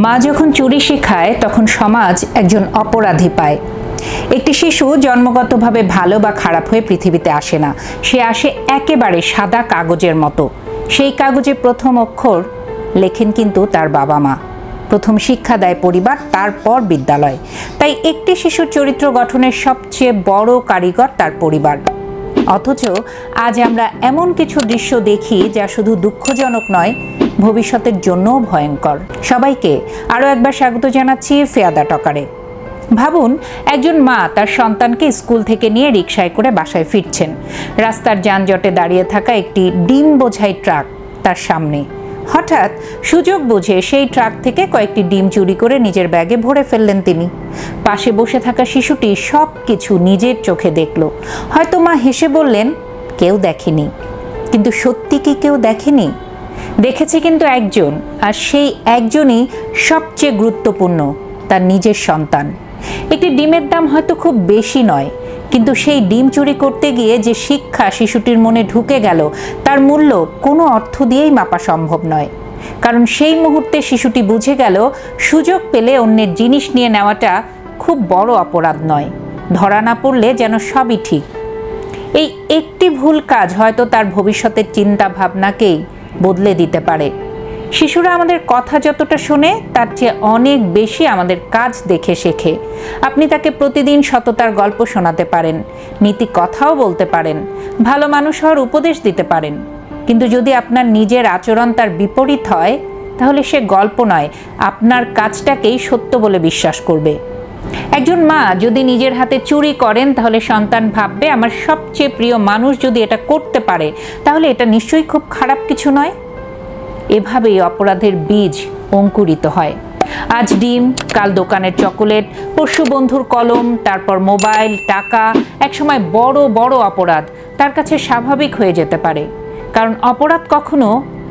মা যখন চুরি শেখায় তখন সমাজ একজন অপরাধী পায়। একটি শিশু জন্মগতভাবে ভালো বা খারাপ হয়ে পৃথিবীতে আসে না, সে আসে একেবারে সাদা কাগজের মতো। সেই কাগজে প্রথম অক্ষর লেখেন কিন্তু তার বাবা মা। প্রথম শিক্ষা দেয় পরিবার, তারপর বিদ্যালয়। তাই একটি শিশুর চরিত্র গঠনের সবচেয়ে বড় কারিগর তার পরিবার। অথচ আজ আমরা এমন কিছু দৃশ্য দেখি যা শুধু দুঃখজনক নয়, ভবিষ্যতের জন্যও ভয়ঙ্কর। সবাইকে আরও একবার স্বাগত জানাচ্ছি ফেয়াদা টকারে। ভাবুন, একজন মা তার সন্তানকে স্কুল থেকে নিয়ে রিকশায় করে বাসায় ফিরছেন। রাস্তার যানজটে দাঁড়িয়ে থাকা একটি ডিম বোঝাই ট্রাক তার সামনে। হঠাৎ সুযোগ বুঝে সেই ট্রাক থেকে কয়েকটি ডিম চুরি করে নিজের ব্যাগে ভরে ফেললেন তিনি। পাশে বসে থাকা শিশুটি সব কিছু নিজের চোখে দেখল। হয়তো মা হেসে বললেন, কেউ দেখেনি। কিন্তু সত্যি কি কেউ দেখেনি? দেখেছে কিন্তু একজন, আর সেই একজনই সবচেয়ে গুরুত্বপূর্ণ, তার নিজের সন্তান। একটি ডিমের দাম হয়তো খুব বেশি নয়, কিন্তু সেই ডিম চুরি করতে গিয়ে যে শিক্ষা শিশুটির মনে ঢুকে গেল, তার মূল্য কোনো অর্থ দিয়েই মাপা সম্ভব নয়। কারণ সেই মুহূর্তে শিশুটি বুঝে গেল, সুযোগ পেলে অন্যের জিনিস নিয়ে নেওয়াটা খুব বড় অপরাধ নয়, ধরা না পড়লে যেন সবই ঠিক। এই একটি ভুল কাজ হয়তো তার ভবিষ্যতের চিন্তা ভাবনাকেই বদলে দিতে পারে। শিশুরা আমাদের কথা যতটা শোনে, তার চেয়ে অনেক বেশি আমাদের কাজ দেখে শেখে। আপনি তাকে প্রতিদিন সততার গল্প শোনাতে পারেন, নীতি কথাও বলতে পারেন, ভালো মানুষ হওয়ার উপদেশ দিতে পারেন, কিন্তু যদি আপনার নিজের আচরণ তার বিপরীত হয়, তাহলে সে গল্প নয়, আপনার কাজটাকেই সত্য বলে বিশ্বাস করবে। একজন মা যদি নিজের হাতে চুরি করেন, তাহলে সন্তান ভাববে, আমার সবচেয়ে প্রিয় মানুষ যদি এটা করতে পারে, তাহলে এটা নিশ্চয়ই খুব খারাপ কিছু নয়। এভাবেই অপরাধের বীজ অঙ্কুরিত হয়। আজ ডিম, কাল দোকানের চকোলেট, পরশু বন্ধুর কলম, তারপর মোবাইল, টাকা। একসময় বড় বড় অপরাধ তার কাছে স্বাভাবিক হয়ে যেতে পারে। কারণ অপরাধ কখনো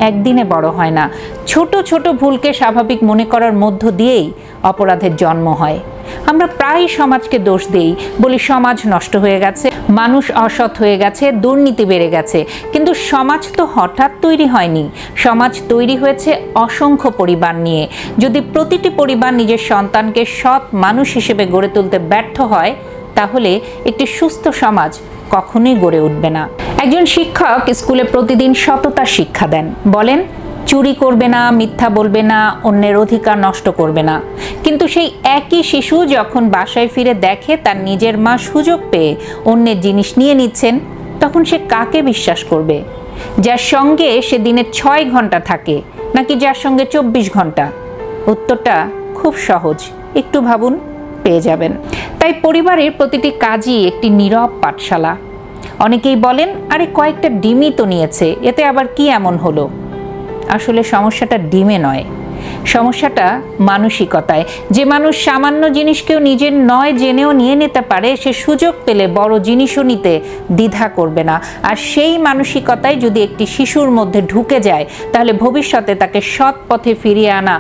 একদিনে বড় হয় না। ছোট ছোট ভুলকে স্বাভাবিক মনে করার মধ্য দিয়েই অপরাধের জন্ম হয়। আমরা প্রায় সমাজকে দোষ দেই, বলি সমাজ নষ্ট হয়ে গেছে, মানুষ অসৎ হয়ে গেছে, দুর্নীতি বেড়ে গেছে। কিন্তু সমাজ তো হঠাৎ তৈরি হয়নি। সমাজ তৈরি হয়েছে অসংখ্য পরিবার নিয়ে। যদি প্রতিটি পরিবার নিজের সন্তানকে সৎ মানুষ হিসেবে গড়ে তুলতে ব্যর্থ হয়, তাহলে একটি সুস্থ সমাজ কখনোই গড়ে উঠবে না। একজন শিক্ষক স্কুলে প্রতিদিন সততার শিক্ষা দেন। বলেন, চুরি করবে না, মিথ্যা বলবে না, অন্যের অধিকার নষ্ট করবে না। কিন্তু সেই একই শিশু যখন বাসায় ফিরে দেখে তার নিজের মা সুযোগ পেয়ে অন্যের জিনিস নিয়ে নিচ্ছেন, তখন সে কাকে বিশ্বাস করবে? যার সঙ্গে সে দিনে 6 ঘন্টা থাকে, নাকি যার সঙ্গে 24 ঘন্টা? উত্তরটা খুব সহজ, একটু ভাবুন, পেয়ে যাবেন। তাই পরিবারের প্রতিটি কাজই একটি নীরব পাঠশালা। অনেকেই বলেন, আরে কয়েকটা ডিমই তো নিয়েছে, এতে আবার কি এমন হলো? আসলে সমস্যাটা ডিমে নয়, সমস্যাটা মানসিকতায়। যে মানুষ সামান্য জিনিসকেও নিজের নয় জেনেও নিয়ে নিতে পারে, সে সুযোগ পেলে বড় জিনিসও নিতে দ্বিধা করবে না। আর সেই মানসিকতায় যদি একটি শিশুর মধ্যে ঢুকে যায়, তাহলে ভবিষ্যতে তাকে সৎ পথে ফিরিয়ে আনা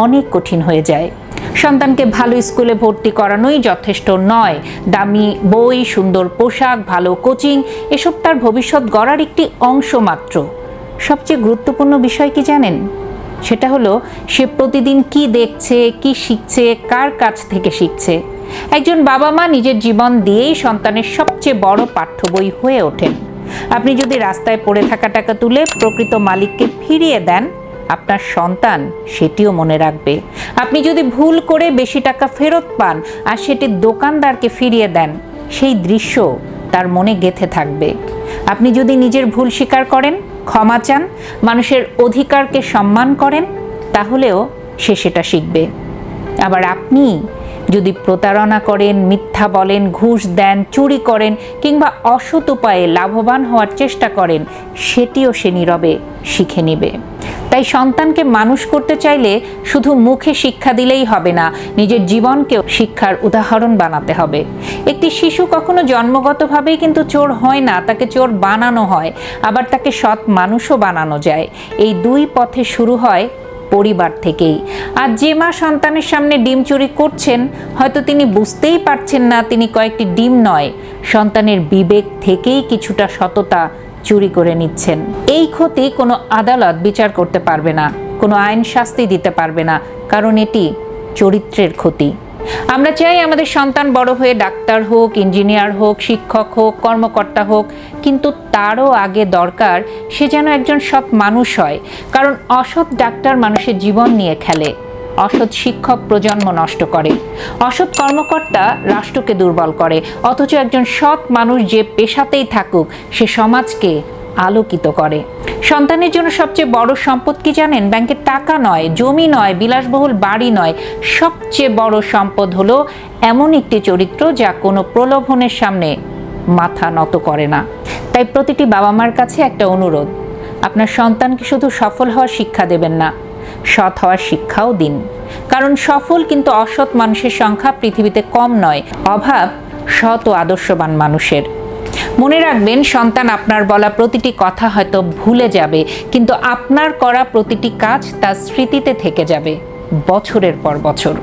অনেক কঠিন হয়ে যায়। সন্তানকে ভালো স্কুলে ভর্তি করানোই যথেষ্ট নয়। দামি বই, সুন্দর পোশাক, ভালো কোচিং, এসব তার ভবিষ্যৎ গড়ার একটি অংশ মাত্র। সবচেয়ে গুরুত্বপূর্ণ বিষয় কি জানেন? সেটা হলো, সে প্রতিদিন কি দেখছে, কি শিখছে, কার কাছ থেকে শিখছে। একজন বাবা মা নিজের জীবন দিয়েই সন্তানের সবচেয়ে বড় পাঠ্য বই হয়ে ওঠেন। আপনি যদি রাস্তায় পড়ে থাকা টাকা তুলে প্রকৃত মালিককে ফিরিয়ে দেন, আপনার সন্তান সেটিও মনে রাখবে। আপনি যদি ভুল করে বেশি টাকা ফেরত পান আর সেটি দোকানদারকে ফিরিয়ে দেন, সেই দৃশ্য তার মনে গেঁথে থাকবে। আপনি যদি নিজের ভুল স্বীকার করেন, ক্ষমা চান, মানুষের অধিকারকে সম্মান করেন, তাহলেও সে সেটা শিখবে। আবার আপনি যদি প্রতারণা করেন, মিথ্যা বলেন, ঘুষ দেন, চুরি করেন, কিংবা অসৎ উপায়ে লাভবান হওয়ার চেষ্টা করেন, সেটিও সে নীরবে শিখে নেবে। তাই সন্তানকে মানুষ করতে চাইলে শুধু মুখে শিক্ষা দিলেই হবে না, নিজের জীবনকেও শিক্ষার উদাহরণ বানাতে হবে। একটি শিশু কখনো জন্মগতভাবেই কিন্তু চোর হয় না, তাকে চোর বানানো হয়, আবার তাকে সৎ মানুষও বানানো যায়। এই দুই পথে শুরু হয় পরিবার থেকেই। আর যে মা সন্তানের সামনে ডিম চুরি করছেন, হয়তো তিনি বুঝতেই পারছেন না তিনি কয়েকটি ডিম নয়, সন্তানের বিবেক থেকেই কিছুটা সততা চুরি করে নিচ্ছেন। এই ক্ষতি কোনো আদালত বিচার করতে পারবে না। কোনো আইন শাস্তি দিতে পারবে না, কারণ এটি চরিত্রের ক্ষতি। আমরা চাই আমাদের সন্তান বড় হয়ে ডাক্তার হোক, ইঞ্জিনিয়ার হোক, শিক্ষক হোক, কর্মকর্তা হোক, কিন্তু তারও আগে দরকার সে যেন একজন সৎ মানুষ হয়। কারণ অসৎ ডাক্তার মানুষের জীবন নিয়ে খেলে, অসৎ শিক্ষক প্রজন্ম নষ্ট করে, অসৎ কর্মকর্তা রাষ্ট্রকে দুর্বল করে, অথচ একজন সৎ মানুষ যে পেশাতেই থাকুক সে সমাজকে আলোকিত করে। সন্তানের জন্য সবচেয়ে বড় সম্পদ কি জানেন? ব্যাংকের টাকা নয়, জমি নয়, বিলাসবহুল বাড়ি নয়, সবচেয়ে বড় সম্পদ হলো এমন একটি চরিত্র যা কোনো প্রলোভনের সামনে মাথা নত করে না। তাই প্রতিটি বাবা মার কাছে একটা অনুরোধ, আপনার সন্তানকে শুধু সফল হওয়ার শিক্ষা দেবেন না, সৎ হওয়ার শিক্ষাও দিন। কারণ সফল কিন্তু অসৎ মানুষের সংখ্যা পৃথিবীতে কম নয়, অভাব সৎ ও আদর্শবান মানুষের। মনে রাখবেন, সন্তান আপনার বলা প্রতিটি কথা হয়তো ভুলে যাবে, কিন্তু আপনার করা প্রতিটি কাজ তার স্মৃতিতে থেকে যাবে বছরের পর বছর।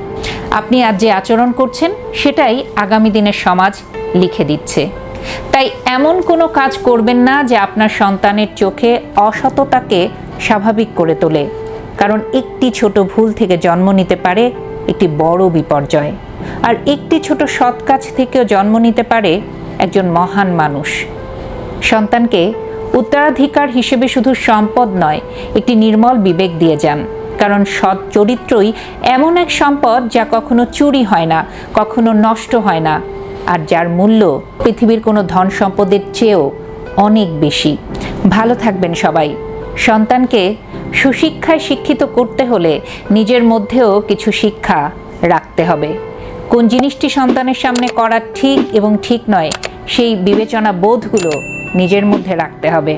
আপনি আজ যে আচরণ করছেন সেটাই আগামী দিনের সমাজ লিখে দিচ্ছে। তাই এমন কোনো কাজ করবেন না যে আপনার সন্তানের চোখে অসততাকে স্বাভাবিক করে তোলে, কারণ একটি ছোট ভুল থেকে জন্ম নিতে পারে একটি বড় বিপর্যয়, আর একটি ছোট সৎ কাজ থেকেও জন্ম নিতে পারে একজন মহান মানুষ। সন্তানকে উত্তরাধিকার হিসেবে শুধু সম্পদ নয়, একটি নির্মল বিবেক দিয়ে যান, কারণ সৎ চরিত্রই এমন এক সম্পদ যা কখনো চুরি হয় না, কখনো নষ্ট হয় না, আর যার মূল্য পৃথিবীর কোনো ধন সম্পদের চেয়েও অনেক বেশি। ভালো থাকবেন সবাই। সন্তানকে সুশিক্ষায় শিক্ষিত করতে হলে নিজের মধ্যেও কিছু শিক্ষা রাখতে হবে। কোন জিনিসটি সন্তানের সামনে করা ঠিক এবং ঠিক নয়, সেই বিবেচনা বোধগুলো নিজের মধ্যে রাখতে হবে।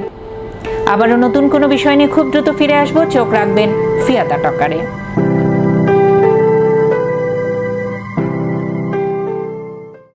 আবারও নতুন কোনো বিষয় নিয়ে খুব দ্রুত ফিরে আসবো। চোখ রাখবেন ফিয়াতা টকারে।